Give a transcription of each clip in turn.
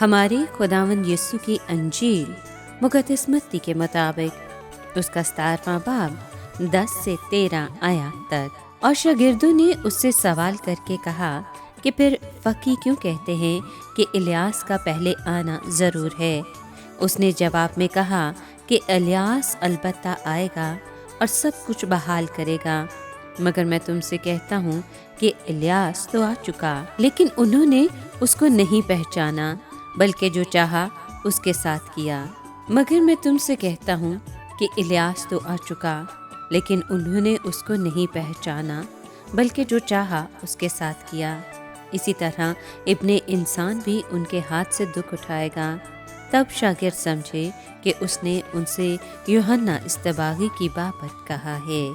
ہمارے خداوند یسوع کی انجیل مقدس متی کے مطابق اس کا 17واں باب 10 سے 13 آیات تک۔ اور شاگردوں نے اس سے سوال کر کے کہا کہ پھر فقی کیوں کہتے ہیں کہ الیاس کا پہلے آنا ضرور ہے؟ اس نے جواب میں کہا کہ الیاس البتہ آئے گا اور سب کچھ بحال کرے گا، مگر میں تم سے کہتا ہوں کہ الیاس تو آ چکا، لیکن انہوں نے اس کو نہیں پہچانا، بلکہ جو چاہا اس کے ساتھ کیا۔ مگر میں تم سے کہتا ہوں کہ الیاس تو آ چکا، لیکن انہوں نے اس کو نہیں پہچانا، بلکہ جو چاہا اس کے ساتھ کیا۔ اسی طرح ابن انسان بھی ان کے ہاتھ سے دکھ اٹھائے گا۔ تب شاگرد سمجھے کہ اس نے ان سے یوحنا اصطباغی کی بابت کہا ہے۔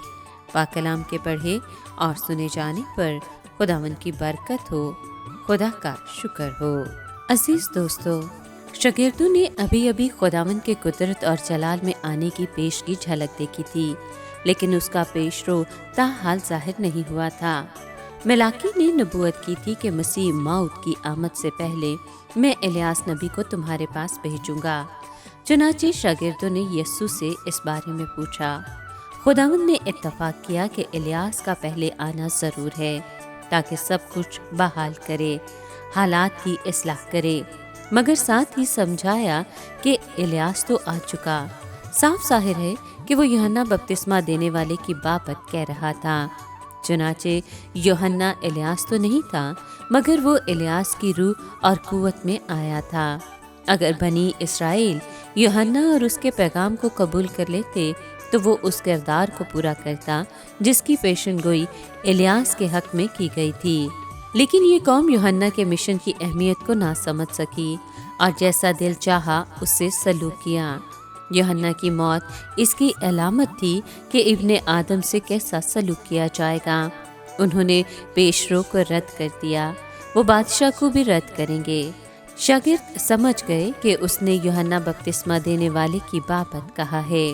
پاک کلام کے پڑھے اور سنے جانے پر خداوند کی برکت ہو، خدا کا شکر ہو۔ عزیز دوستو، شاگردوں نے ابھی خداوند کے قدرت اور جلال میں آنے کی پیش کی جھلک دیکھی تھی، لیکن اس کا پیش رو تاحال ظاہر نہیں ہوا تھا۔ ملاکی نے نبوت کی تھی کہ مسیح موت کی آمد سے پہلے میں الیاس نبی کو تمہارے پاس بھیجوں گا۔ چنانچہ شاگردوں نے یسوع سے اس بارے میں پوچھا۔ خداوند نے اتفاق کیا کہ الیاس کا پہلے آنا ضرور ہے تاکہ سب کچھ بحال کرے، حالات کی اصلاح کرے، مگر ساتھ ہی سمجھایا کہ الیاس تو آ چکا۔ صاف ظاہر ہے کہ وہ یوحنا بپتسمہ دینے والے کی بابت کہہ رہا تھا۔ چنانچہ یوحنا الیاس تو نہیں تھا، مگر وہ الیاس کی روح اور قوت میں آیا تھا۔ اگر بنی اسرائیل یوحنا اور اس کے پیغام کو قبول کر لیتے تو وہ اس کردار کو پورا کرتا جس کی پیشن گوئی الیاس کے حق میں کی گئی تھی۔ لیکن یہ قوم یوحنا کے مشن کی اہمیت کو نہ سمجھ سکی اور جیسا دل چاہا اس سے سلوک کیا۔ یوحنا کی موت اس کی علامت تھی کہ ابن آدم سے کیسا سلوک کیا جائے گا۔ انہوں نے پیش رو کو رد کر دیا، وہ بادشاہ کو بھی رد کریں گے۔ شاگرد سمجھ گئے کہ اس نے یوحنا بپتسمہ دینے والے کی بابت کہا ہے۔